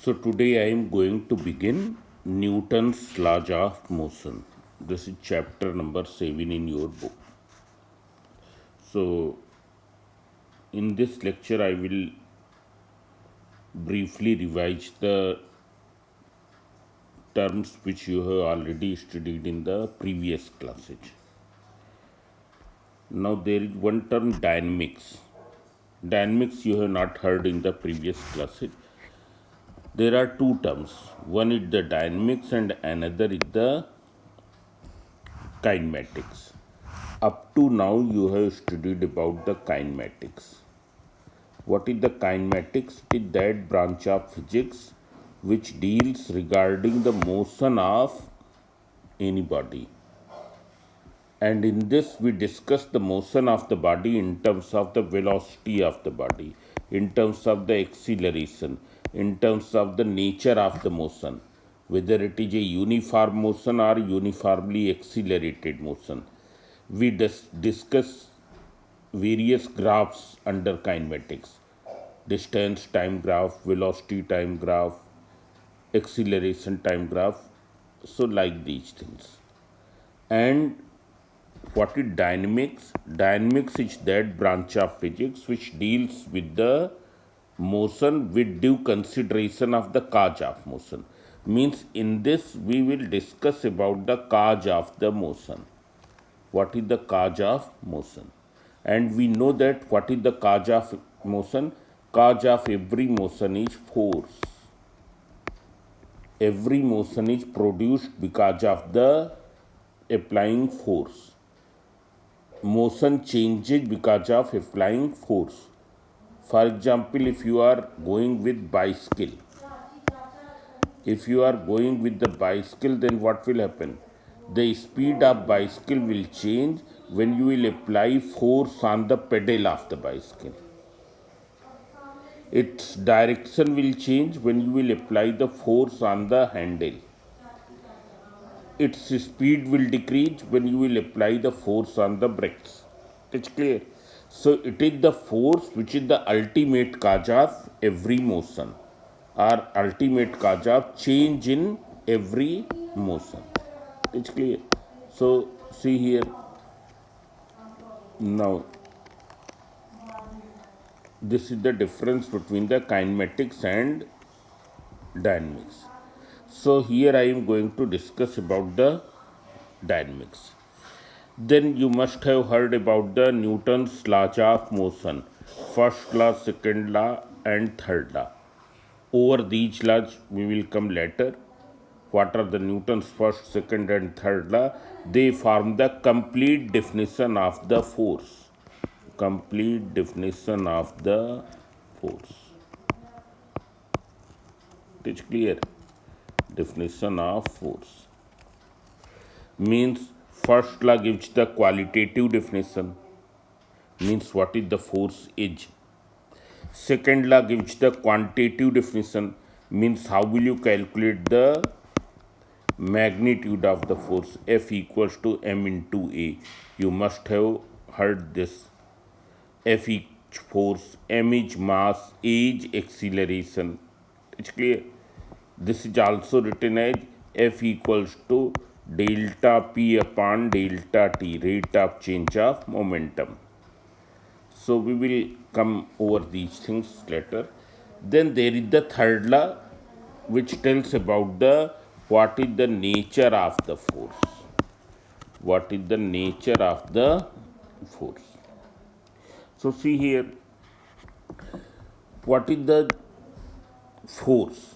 So today I am going to begin Newton's laws of motion. This is chapter number 7 in your book. So in this lecture I will briefly revise the terms which you have already studied in the previous classes. Now there is one term dynamics. Dynamics you have not heard in the previous classes. There are two terms. One is the dynamics and another is the kinematics. Up to now you have studied about the kinematics. What is the kinematics? It is that branch of physics which deals regarding the motion of any body. And in this we discuss the motion of the body in terms of the velocity of the body, in terms of the acceleration, in terms of the nature of the motion, whether it is a uniform motion or uniformly accelerated motion. We discuss various graphs under kinematics: distance time graph, velocity time graph, acceleration time graph, so like these things. And what is dynamics? Dynamics is that branch of physics which deals with the motion with due consideration of the cause of motion. Means in this we will discuss about the cause of the motion. What is the cause of motion? And we know that what is the cause of motion? Cause of every motion is force. Every motion is produced because of the applying force. Motion changes because of applying force. For example, if you are going with bicycle, then what will happen? The speed of bicycle will change when you will apply force on the pedal of the bicycle. Its direction will change when you will apply the force on the handle. Its speed will decrease when you will apply the force on the brakes. It's clear. So it is the force which is the ultimate cause of every motion, or ultimate cause of change in every motion. It's clear. So see here. Now this is the difference between the kinematics and dynamics. So here I am going to discuss about the dynamics. Then you must have heard about the Newton's laws of motion, first law, second law, and third law. Over these laws we will come later. What are the Newton's first, second, and third law? They form the complete definition of the force. Complete definition of the force. It is clear. Definition of force means first law gives the qualitative definition, means what is the force is. Second law gives the quantitative definition, means how will you calculate the magnitude of the force. F equals to m into a. You must have heard this. F is force, m is mass, a is acceleration. It's clear. This is also written as F equals to delta P upon delta T, rate of change of momentum. So we will come over these things later. Then there is the third law which tells about the what is the nature of the force. What is the nature of the force? So see here, what is the force?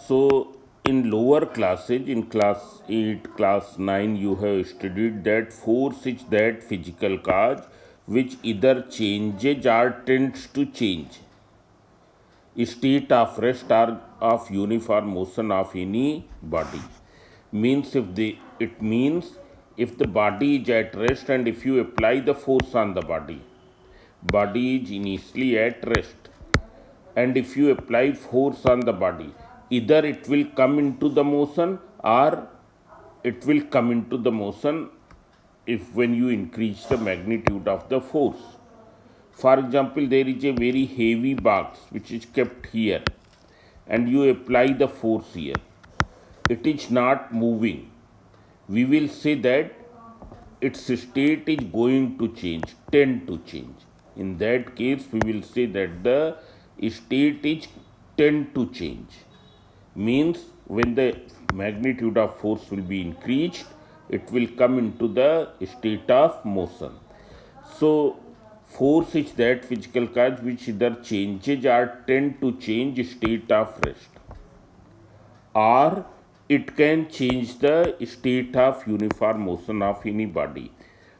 So in lower classes, in class 8, class 9, you have studied that force is that physical cause which either changes or tends to change state of rest or of uniform motion of any body. Means it means if the body is at rest and if you apply the force on the body is initially at rest, and if you apply force on the body, either it will come into the motion or it will come into the motion if when you increase the magnitude of the force. For example, there is a very heavy box which is kept here, and you apply the force here, it is not moving. We will say that its state is going to change, tend to change. In that case, we will say that the state is tend to change. Means when the magnitude of force will be increased, it will come into the state of motion. So, force is that physical cause which either changes or tend to change state of rest, or it can change the state of uniform motion of any body.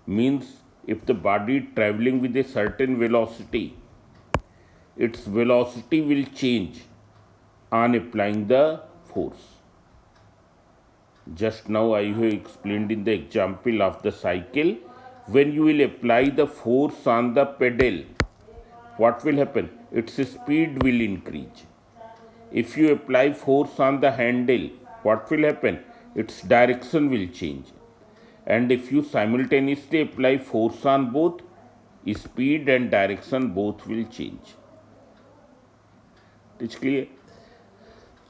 Means if the body traveling with a certain velocity, its velocity will change on applying the force. Just now I have explained in the example of the cycle, when you will apply the force on the pedal, what will happen? Its speed will increase. If you apply force on the handle, what will happen? Its direction will change. And if you simultaneously apply force on both, speed and direction both will change. It's clear?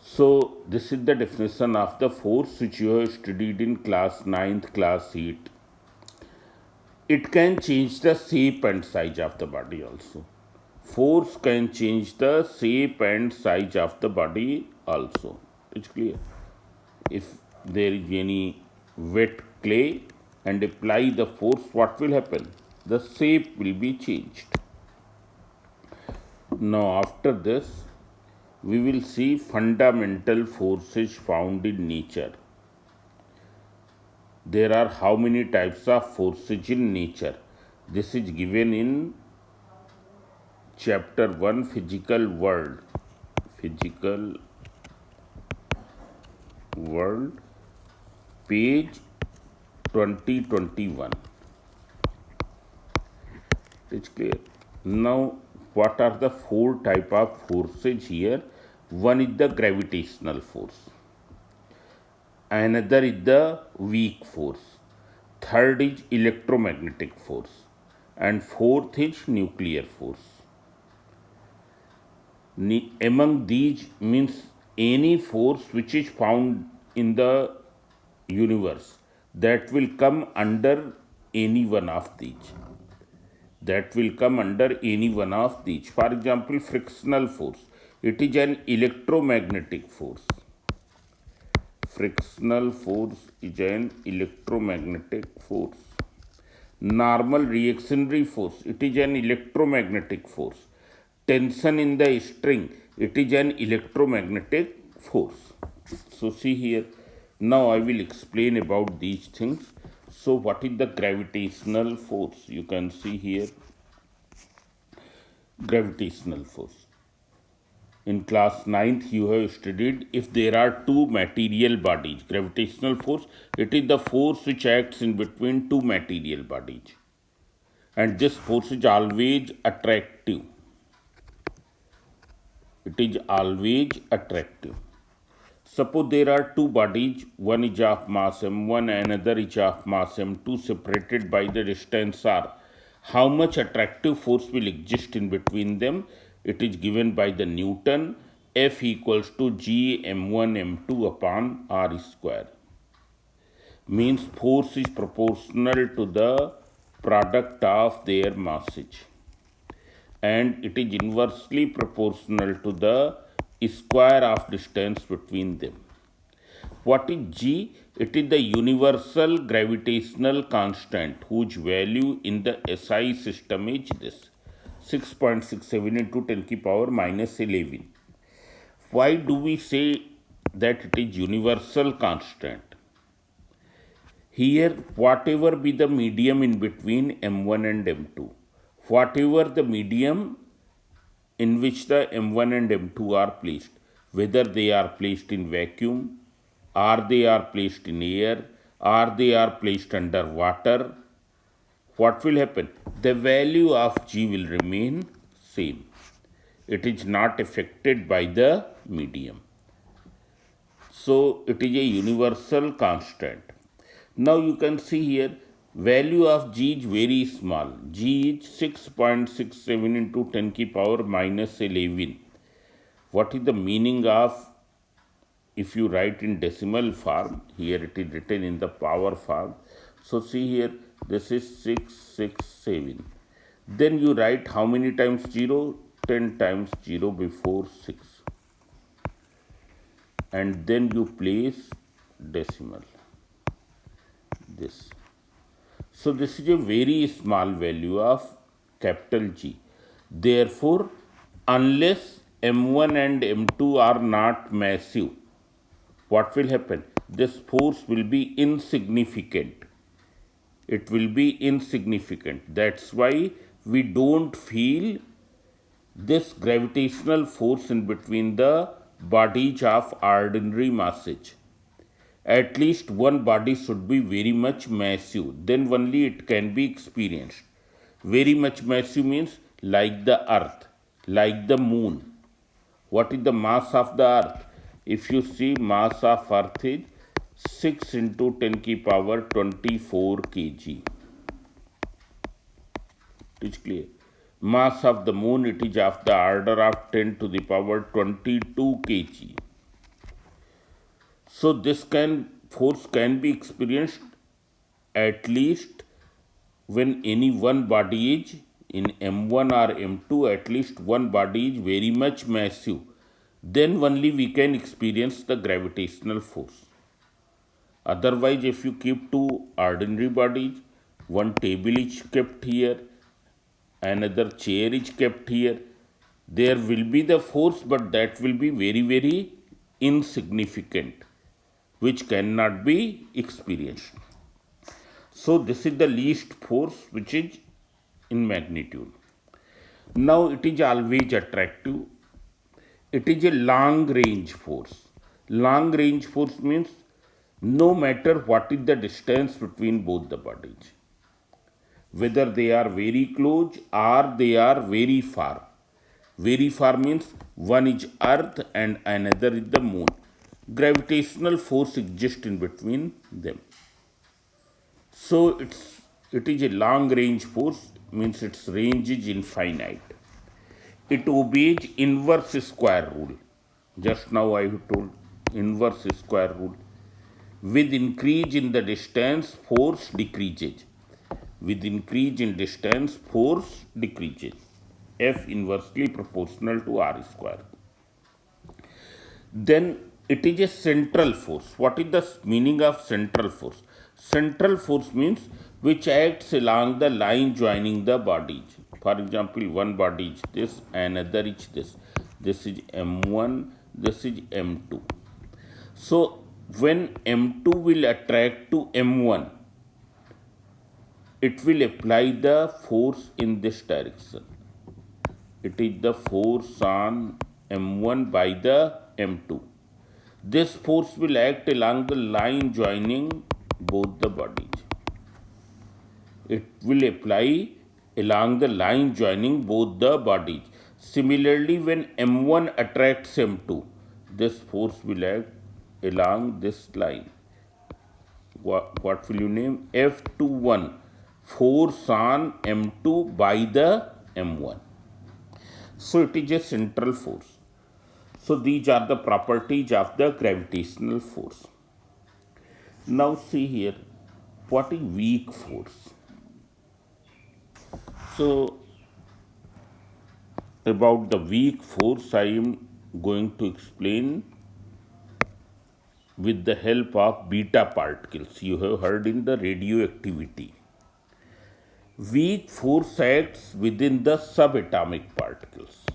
So, this is the definition of the force which you have studied in class 9th, class 8. It can change the shape and size of the body also. Force can change the shape and size of the body also. It's clear. If there is any wet clay and apply the force, what will happen? The shape will be changed. Now, after this, we will see fundamental forces found in nature. There are how many types of forces in nature? This is given in chapter 1, physical world. Physical world, page 2021. It's clear. Now, what are the four type of forces here? One is the gravitational force, another is the weak force, third is electromagnetic force, and fourth is nuclear force. Among these means any force which is found in the universe that will come under any one of these. That will come under any one of these. For example, frictional force. It is an electromagnetic force. Frictional force is an electromagnetic force. Normal reactionary force. It is an electromagnetic force. Tension in the string. It is an electromagnetic force. So see here. Now I will explain about these things. So what is the gravitational force? You can see here gravitational force. In class 9th you have studied if there are two material bodies. Gravitational force, it is the force which acts in between two material bodies. And this force is always attractive. It is always attractive. Suppose there are two bodies, one is of mass m1, another is of mass m2, separated by the distance r. How much attractive force will exist in between them? It is given by the Newton, F equals to G m1 m2 upon r square. Means force is proportional to the product of their masses, and it is inversely proportional to the square of distance between them. What is G? It is the universal gravitational constant whose value in the SI system is this 6.67 into 10 to the power minus 11. Why do we say that it is universal constant? Here, whatever be the medium in between M1 and M2, whatever the medium in which the M1 and M2 are placed, whether they are placed in vacuum, or they are placed in air, or they are placed under water, what will happen? The value of G will remain same. It is not affected by the medium. So it is a universal constant. Now you can see here value of G is very small. G is 6.67 into 10 to the power minus 11. What is the meaning of, if you write in decimal form, here it is written in the power form. So see here, this is 667. Then you write how many times 0? 10 times 0 before 6. And then you place decimal. This. So this is a very small value of capital G. Therefore, unless M1 and M2 are not massive, what will happen? This force will be insignificant. It will be insignificant. That's why we don't feel this gravitational force in between the bodies of ordinary masses. At least one body should be very much massive, then only it can be experienced. Very much massive means like the earth, like the moon. What is the mass of the earth? If you see, mass of earth is 6 into 10 ki power 24 kg. It is clear. Mass of the moon, it is of the order of 10 to the power 22 kg. So this force can be experienced at least when any one body is in M1 or M2, at least one body is very much massive. Then only we can experience the gravitational force. Otherwise, if you keep two ordinary bodies, one table is kept here, another chair is kept here, there will be the force, but that will be very, very insignificant, which cannot be experienced. So this is the least force which is in magnitude. Now it is always attractive. It is a long range force. Long range force means no matter what is the distance between both the bodies, whether they are very close or they are very far. Very far means one is earth and another is the moon. Gravitational force exists in between them. So it is a long range force, means its range is infinite. It obeys inverse square rule. Just now I have told inverse square rule. With increase in the distance, force decreases. With increase in distance, force decreases. F inversely proportional to R square. Then it is a central force. What is the meaning of central force? Central force means which acts along the line joining the bodies. For example, one body is this, another is this. This is M1, this is M2. So when M2 will attract to M1, it will apply the force in this direction. It is the force on M1 by the M2. This force will act along the line joining both the bodies. It will apply along the line joining both the bodies. Similarly, when M1 attracts M2, this force will act along this line. What will you name? F21, force on M2 by the M1. So it is a central force. So these are the properties of the gravitational force. Now see here, what is weak force? So about the weak force, I am going to explain with the help of beta particles. You have heard in the radioactivity. Weak force acts within the subatomic particles.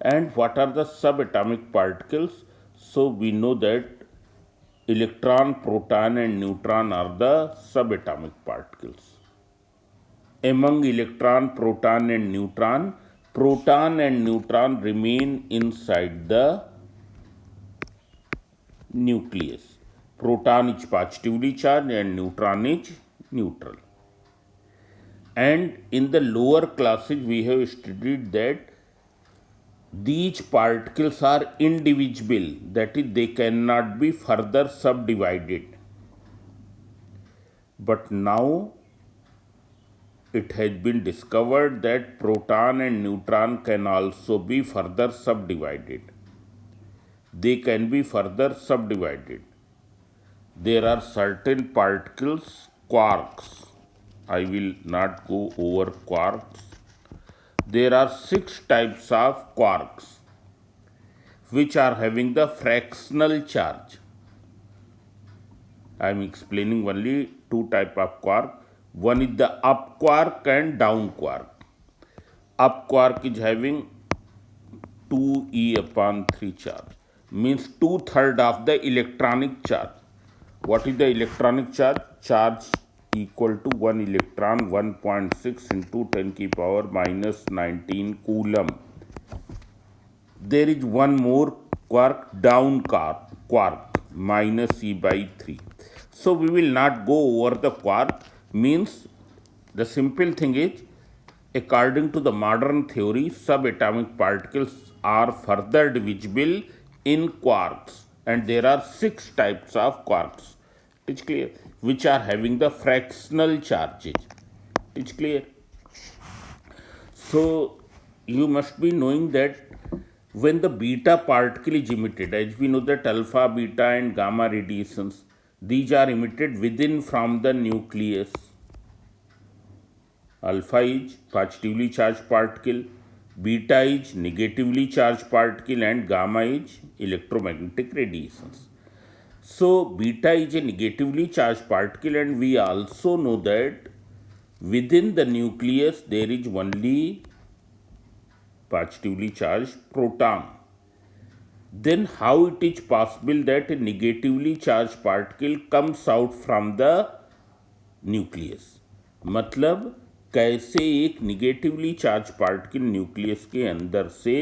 And what are the subatomic particles? So we know that electron, proton and neutron are the subatomic particles. Among electron, proton and neutron remain inside the nucleus. Proton is positively charged and neutron is neutral. And in the lower classes we have studied that these particles are indivisible, that is, they cannot be further subdivided. But now it has been discovered that proton and neutron can also be further subdivided. they can be further subdivided. There are certain particles, quarks. I will not go over quarks. There are 6 types of quarks which are having the fractional charge. I am explaining only 2 types of quark. One is the up quark and down quark. Up quark is having 2e/3 charge, means 2/3 of the electronic charge. What is the electronic charge? Charge equal to 1 electron, 1.6 into 10 की power minus 19 coulomb. There is one more quark, down quark, minus e/3. So we will not go over the quark. Means the simple thing is, according to the modern theory, subatomic particles are further divisible in quarks, and there are 6 types of quarks. It's clear, which are having the fractional charges. It's clear. So you must be knowing that when the beta particle is emitted, as we know that alpha, beta, and gamma radiations, these are emitted within from the nucleus. Alpha is positively charged particle, beta is negatively charged particle, and gamma is electromagnetic radiations. So beta is a negatively charged particle, and we also know that within the nucleus there is only positively charged proton. Then how it is possible that a negatively charged particle comes out from the nucleus? मतलब कैसे एक negatively charge particle nucleus के अंदर से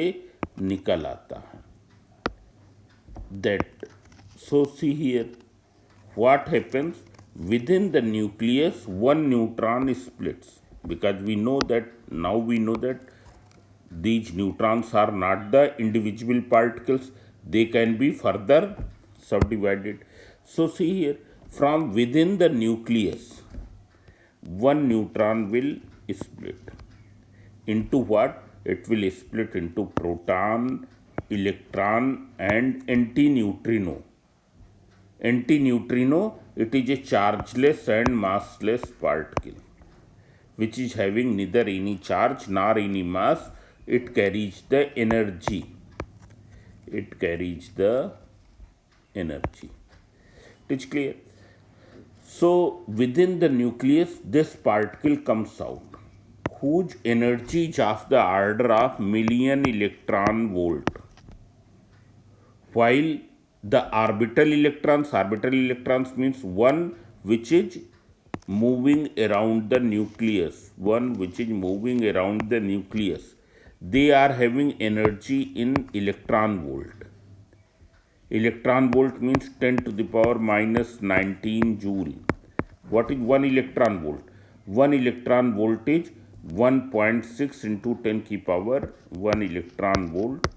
निकल आता है. That, so see here, what happens within the nucleus, one neutron splits, because we know that now we know that these neutrons are not the indivisible particles, they can be further subdivided. So see here, from within the nucleus, one neutron will split into what? It will split into proton, electron, and antineutrino. Antineutrino, it is a chargeless and massless particle which is having neither any charge nor any mass. It carries the energy. It carries the energy. It is clear. So within the nucleus, this particle comes out, whose energy is of the order of million electron volt, while the orbital electrons means one which is moving around the nucleus, they are having energy in electron volt. Electron volt means 10 to the power minus 19 joule. What is 1 electron volt? 1 electron volt is 1.6 into 10 की power 1 electron volt,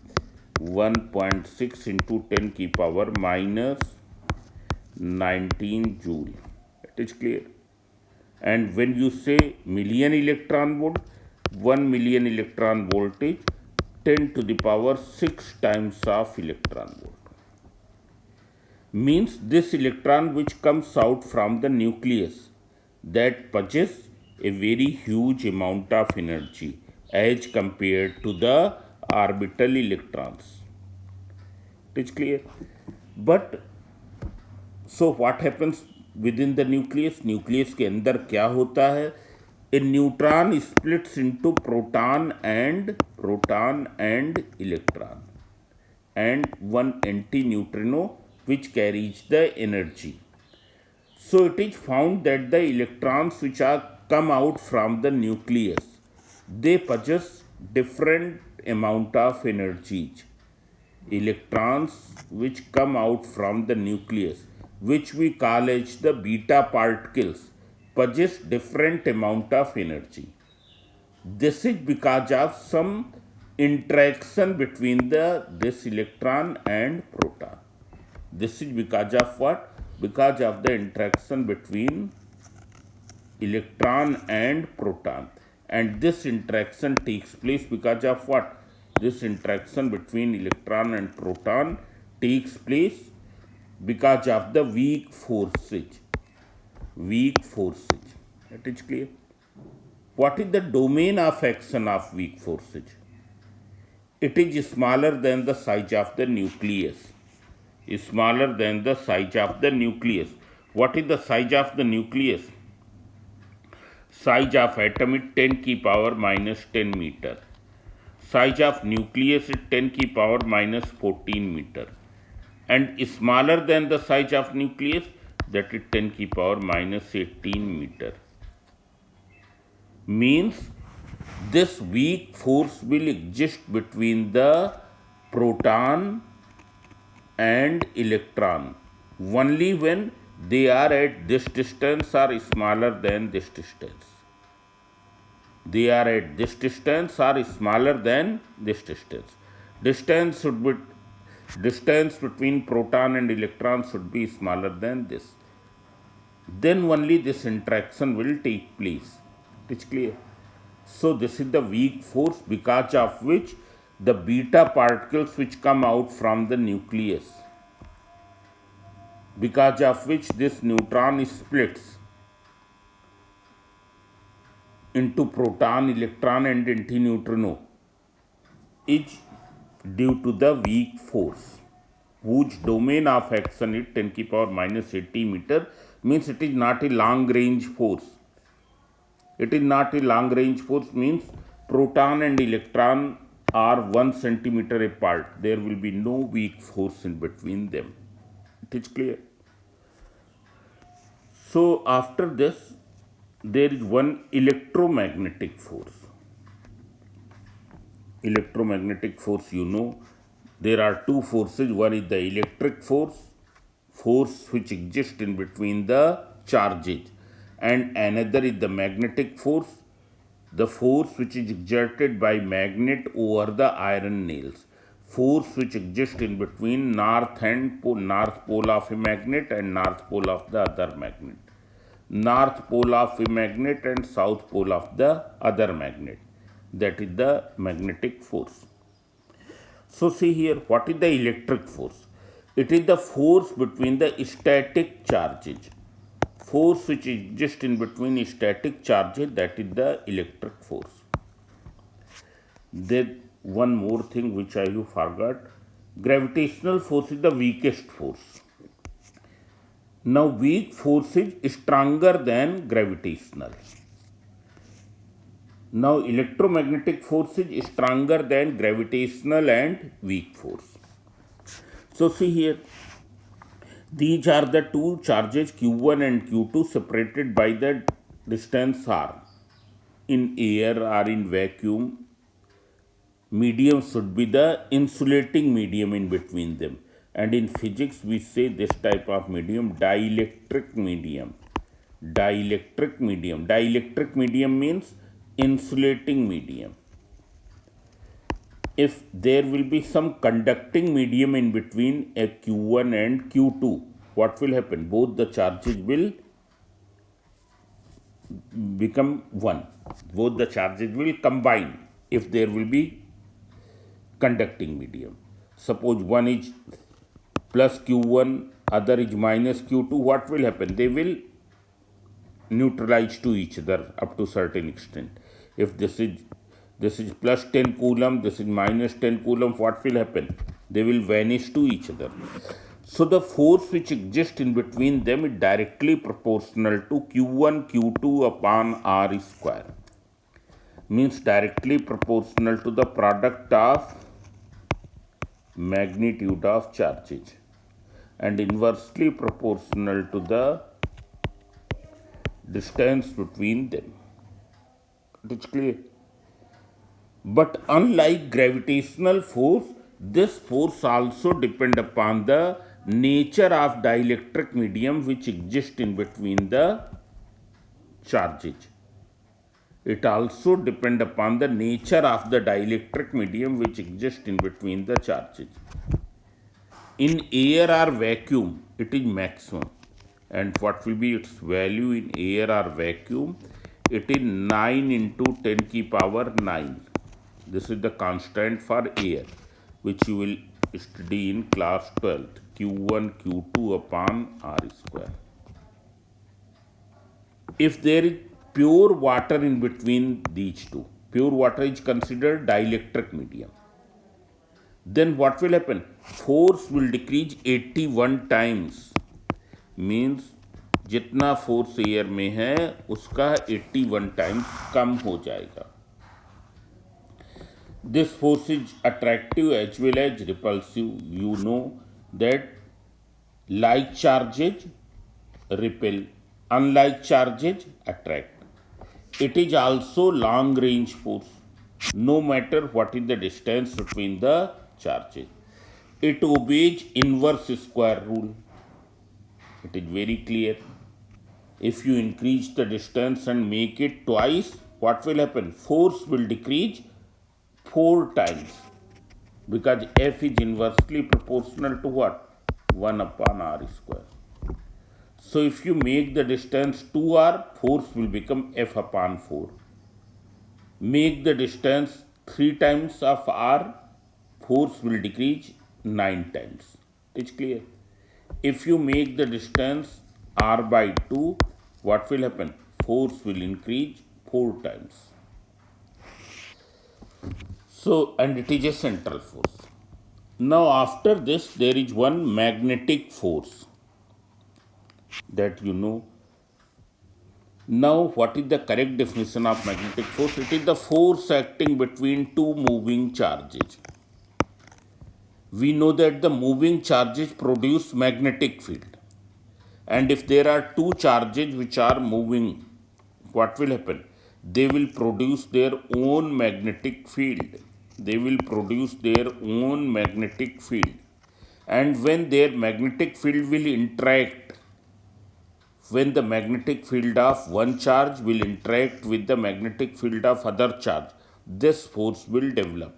1.6 into 10 की power minus 19 joule. It is clear. And when you say million electron volt, 1 million electron volt is 10 to the power 6 times of electron volt. Means this electron which comes out from the nucleus, that possesses a very huge amount of energy as compared to the orbital electrons. It is clear. But so what happens within the nucleus? Nucleus के अंदर क्या होता है? A neutron splits into proton and electron, and one antineutrino which carries the energy. So it is found that the electrons which are come out from the nucleus, they possess different amount of energies. Electrons which come out from the nucleus, which we call as the beta particles, possess different amount of energy. This is because of some interaction between this electron and proton. This is because of what? Because of the interaction between electron and proton. And this interaction takes place because of what? This interaction between electron and proton takes place because of the weak forces. Weak forces. It is clear. What is the domain of action of weak forces? It is smaller than the size of the nucleus. Is smaller than the size of the nucleus. What is the size of the nucleus? Size of atom is 10 की power minus 10 meter. Size of nucleus is 10 की power minus 14 meter. And smaller than the size of nucleus, that is 10 की power minus 18 meter. Means this weak force will exist between the proton and electron only when they are at this distance or smaller than this distance. They are at this distance or smaller than this distance. Distance between proton and electron should be smaller than this. Then only this interaction will take place. It's clear. So this is the weak force because of which the beta particles which come out from the nucleus, because of which this neutron splits into proton, electron and antineutrino, is due to the weak force, whose domain of action is 10 की power minus 80 meter, means it is not a long range force. It is not a long range force, means proton and electron are 1 centimeter apart. There will be no weak force in between them. It is clear. So after this, there is one electromagnetic force. Electromagnetic force, there are two forces. One is the electric force which exists in between the charges, and another is the magnetic force, the force which is exerted by magnet over the iron nails, force which exists in between north pole of a magnet and north pole of the other magnet, north pole of a magnet and south pole of the other magnet. That is the magnetic force. So see here, what is the electric force? It is the force between the static charges. Force which exists in between static charges, that is the electric force. Then one more thing which I have forgot. Gravitational force is the weakest force. Now weak force is stronger than gravitational. Now electromagnetic force is stronger than gravitational and weak force. So see here, these are the two charges Q1 and Q2 separated by the distance r. In air or in vacuum, medium should be the insulating medium in between them. And in physics, we say this type of medium dielectric medium. Dielectric medium. Dielectric medium means insulating medium. If there will be some conducting medium in between a Q1 and Q2, what will happen? Both the charges will become one. Both the charges will combine if there will be conducting medium. Suppose one is plus Q1, other is minus Q2, what will happen? They will neutralize to each other up to certain extent. If this is plus 10 coulomb, this is minus 10 coulomb, what will happen? They will vanish to each other. So the force which exists in between them is directly proportional to Q1 Q2 upon R square. Means directly proportional to the product of magnitude of charges and inversely proportional to the distance between them. It is clear. But unlike gravitational force, this force also depends upon the nature of dielectric medium which exists in between the charges. It also depends upon the nature of the dielectric medium which exists in between the charges. In air or vacuum, it is maximum. And what will be its value in air or vacuum? It is 9 into 10 की power 9. This is the constant for air, which you will study in class 12th, Q1 Q2 upon R square. If there is pure water in between these two, pure water is considered dielectric medium, then what will happen? Force will decrease 81 times. Means जितना force air में है उसका 81 times कम हो जाएगा. This force is attractive as well as repulsive. You know that like charges repel, unlike charges attract. It is also long range force, no matter what is the distance between the charges. It obeys inverse square rule. It is very clear. If you increase the distance and make it twice, what will happen? Force will decrease 4 times, because F is inversely proportional to what? 1 upon R square. So if you make the distance 2R, force will become F upon 4. Make the distance 3 times of R, force will decrease 9 times. It's clear. If you make the distance R by 2, what will happen? Force will increase 4 times. So, and it is a central force. Now, after this, there is one magnetic force that you know. Now, what is the correct definition of magnetic force? It is the force acting between two moving charges. We know that the moving charges produce magnetic field. And if there are two charges which are moving, what will happen? They will produce their own magnetic field. They will produce their own magnetic field. And when their magnetic field will interact, when the magnetic field of one charge will interact with the magnetic field of other charge, this force will develop.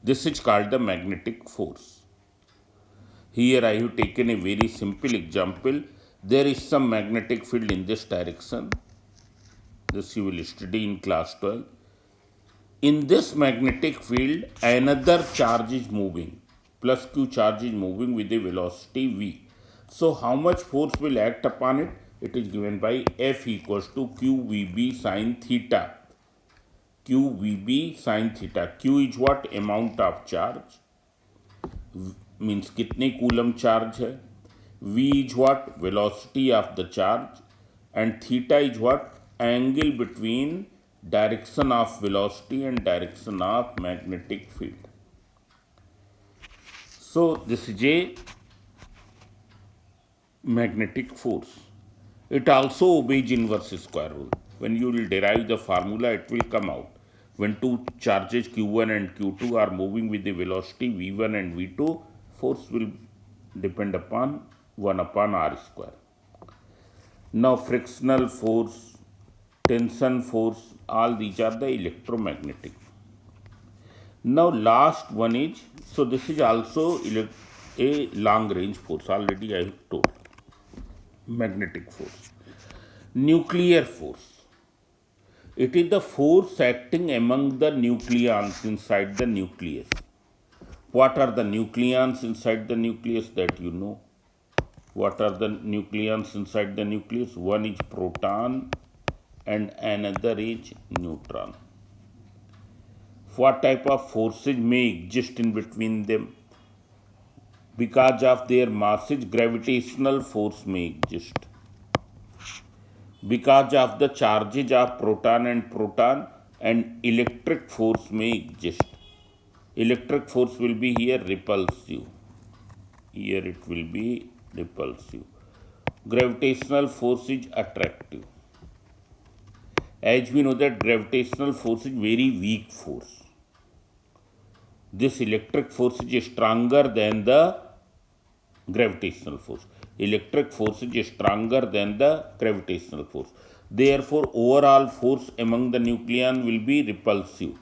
This is called the magnetic force. Here I have taken a very simple example. There is some magnetic field in this direction. This you will study in class 12. In this magnetic field, another charge is moving. Plus Q charge is moving with a velocity V. So how much force will act upon it? It is given by F equals to QVB sine theta. QVB sine theta. Q is what? Amount of charge. Means कितने coulomb charge है. V is what? Velocity of the charge. And theta is what? Angle between direction of velocity and direction of magnetic field. So this is a magnetic force. It also obeys inverse square rule. When you will derive the formula, it will come out. When two charges Q1 and Q2 are moving with the velocity V1 and V2, force will depend upon 1 upon R square. Now frictional force, tension force, all these are the electromagnetic. Now last one is, so this is also a long range force, already I have told. Magnetic force. Nuclear force. It is the force acting among the nucleons inside the nucleus. What are the nucleons inside the nucleus? That you know. What are the nucleons inside the nucleus? One is proton and another is neutron. What type of forces may exist in between them? Because of their masses, gravitational force may exist. Because of the charges of proton, and electric force may exist. Electric force will be here repulsive. Here it will be repulsive. Gravitational force is attractive. As we know that gravitational force is very weak force. This electric force is stronger than the gravitational force. Electric force is stronger than the gravitational force. Therefore, overall force among the nucleon will be repulsive.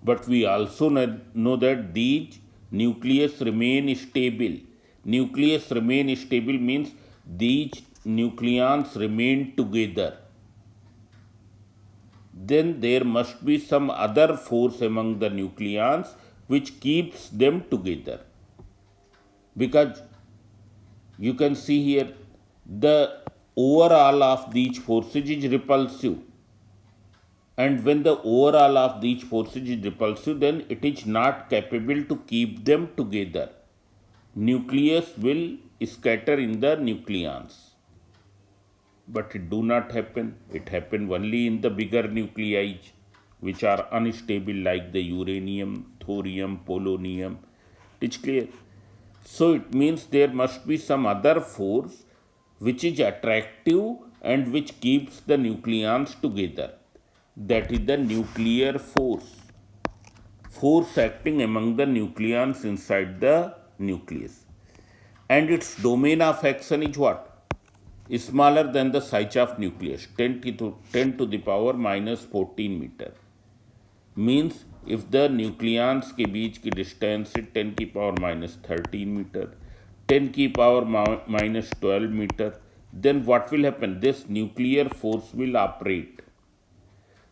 But we also know that these nucleus remain stable. Nucleus remain stable means these nucleons remain together. Then there must be some other force among the nucleons which keeps them together. Because you can see here the overall of these forces is repulsive, and when the overall of these forces is repulsive, then it is not capable to keep them together. Nucleus will scatter in the nucleons, but it do not happen. It happen only in the bigger nuclei, which are unstable, like the uranium, thorium, polonium. It's clear. So it means there must be some other force which is attractive and which keeps the nucleons together. That is the nuclear force. Force acting among the nucleons inside the nucleus. And its domain of action is what? Is smaller than the size of nucleus, 10 to the power minus 14 meter. Means if the nucleons के बीच की distance है 10 की power minus 13 metre, 10 की power minus 12 metre, then what will happen? This nuclear force will operate.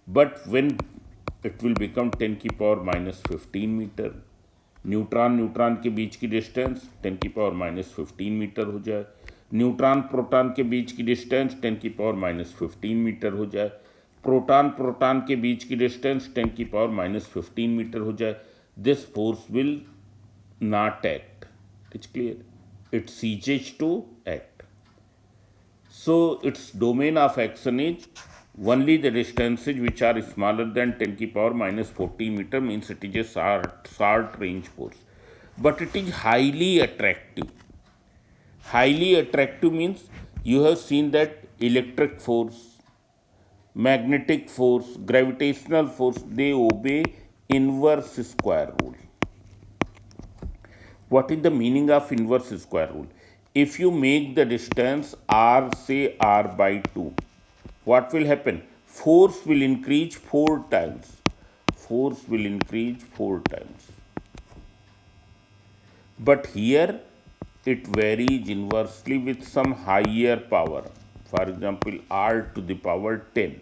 But when it will become 10 की power minus 15 metre, neutron neutron के बीच की डिस्टेंस 10 की पावर माइनस 15 मीटर हो जाए, न्यूट्रॉन प्रोटॉन के बीच की डिस्टेंस 10 की पावर माइनस 15 मीटर हो जाए, प्रोटॉन प्रोटॉन के बीच की डिस्टेंस 10 की पावर माइनस 15 मीटर हो जाए. This force will not act. It's clear. It ceases to act. So its domain of action is only the distances which are smaller than 10 की power minus 40 meter, means it is a short range force. But it is highly attractive. Highly attractive means you have seen that electric force, magnetic force, gravitational force, they obey inverse square rule. What is the meaning of inverse square rule? If you make the distance r, say r by 2, what will happen? Force will increase 4 times. Force will increase 4 times. But here it varies inversely with some higher power. For example, r to the power 10.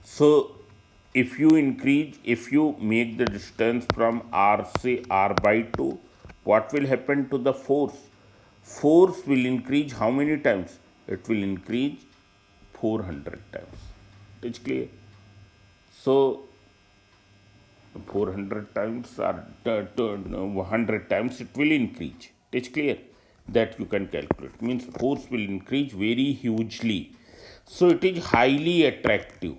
So if you make the distance from r, say r by 2, what will happen to the force? Force will increase how many times? It will increase 400 times. It's clear. So 400 times or 100 times it will increase. It's clear. That you can calculate. Means force will increase very hugely. So it is highly attractive.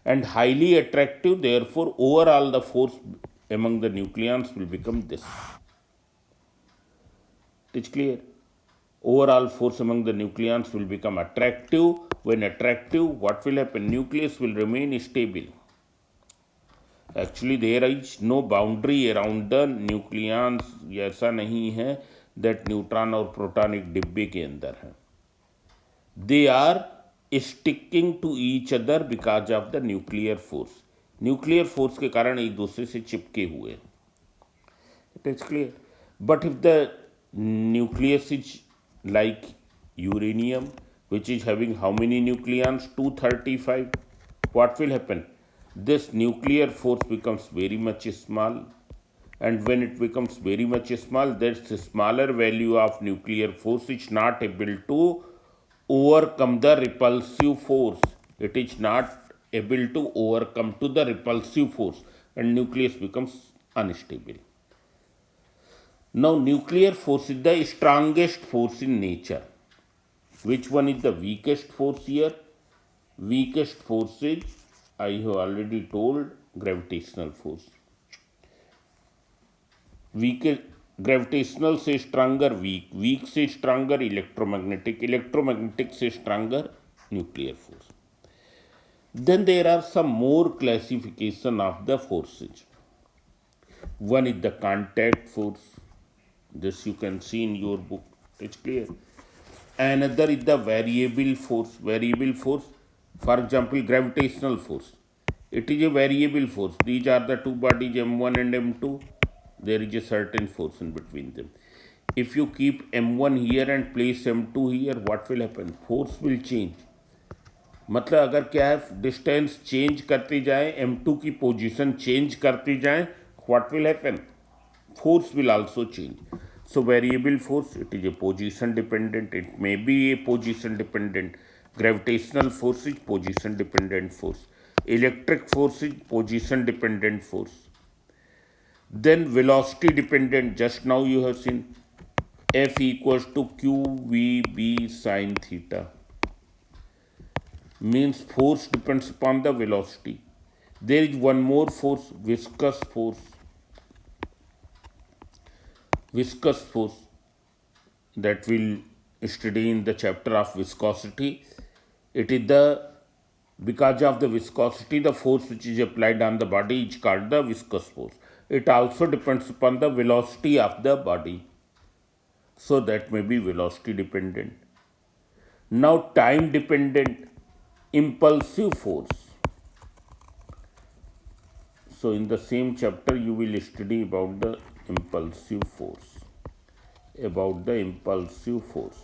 And highly attractive, therefore overall the force among the nucleons will become this. It's clear. Overall force among the nucleons will become attractive. When attractive, what will happen? Nucleus will remain stable. Actually there is no boundary around the nucleons. ऐसा नहीं है that neutron और proton एक डिब्बे के अंदर है. They are sticking to each other because of the nuclear force. Nuclear force के कारण एक दूसरे से चिपके हुए. It is clear. But if the nucleus is like uranium, which is having how many nucleons? 235. What will happen? This nuclear force becomes very much small, and when it becomes very much small, that smaller value of nuclear force is not able to overcome the repulsive force. It is not able to overcome to the repulsive force, and nucleus becomes unstable. Now nuclear force is the strongest force in nature. Which one is the weakest force here? Weakest force is, I have already told, gravitational force. Weak gravitational से stronger weak, weak से stronger electromagnetic, electromagnetic से stronger nuclear force. Then there are some more classification of the forces. One is the contact force. This you can see in your book. It's clear. Another is the variable force. Variable force, for example, gravitational force. It is a variable force. These are the two bodies M1 and M2. There is a certain force in between them. If you keep M1 here and place M2 here, what will happen? Force will change. मतलब अगर क्या है, distance change करती जाए, m2 की position change करती जाए, what will happen? Force will also change. So variable force, it is a position dependent, it may be a position dependent. Gravitational force is position dependent force. Electric force is position dependent force. Then velocity dependent, just now you have seen F equals to QVB sine theta, means force depends upon the velocity. There is one more force, viscous force. Viscous force that we'll study in the chapter of viscosity. It is the, because of the viscosity, the force which is applied on the body is called the viscous force. It also depends upon the velocity of the body. So that may be velocity dependent. Now time dependent, impulsive force. So in the same chapter you will study about the impulsive force. About the impulsive force.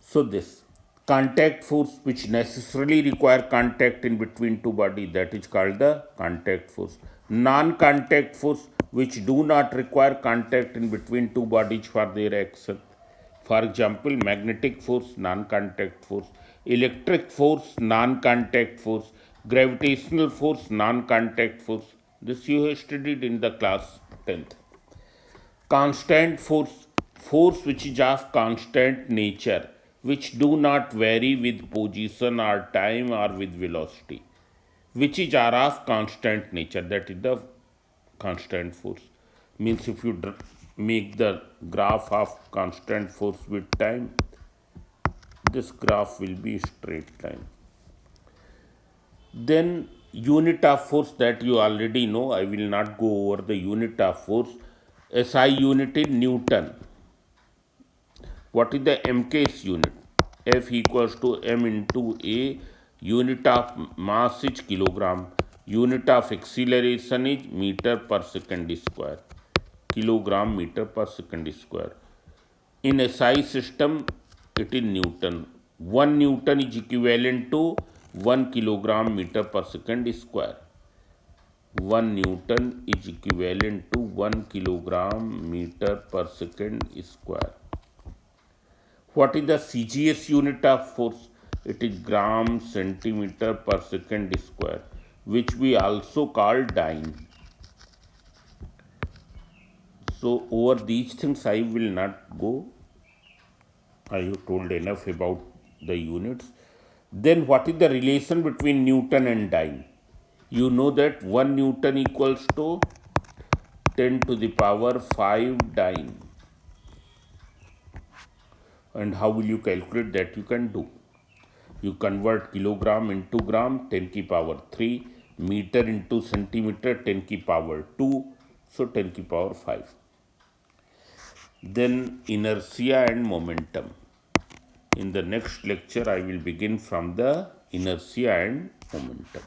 So this contact force which necessarily require contact in between two body, that is called the contact force. Non-contact force which do not require contact in between two bodies for their action. For example, magnetic force, non-contact force. Electric force, non-contact force. Gravitational force, non-contact force. This you have studied in the class 10th. Constant force, force which is of constant nature, which do not vary with position or time or with velocity, which is are of constant nature, that is the constant force. Means if you make the graph of constant force with time, this graph will be straight line. Then unit of force, that you already know, I will not go over the unit of force. SI unit is Newton. What is the MKS unit? F equals to m into A. Unit of mass is kilogram. Unit of acceleration is meter per second square. Kilogram meter per second square. In SI system, it is Newton. 1 Newton is equivalent to 1 kilogram meter per second square. 1 Newton is equivalent to 1 kilogram meter per second square. What is the CGS unit of force? It is gram centimeter per second square, which we also call dyne. So over these things I will not go. I have told enough about the units. Then what is the relation between Newton and dyne? You know that 1 Newton equals to 10 to the power 5 dyne. And how will you calculate that? You can do. You convert kilogram into gram, 10 की power 3, meter into centimeter, 10 की power 2, so 10 की power 5. Then inertia and momentum. In the next lecture, I will begin from the inertia and momentum.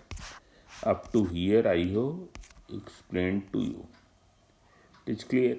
Up to here, I have explained to you. It is clear?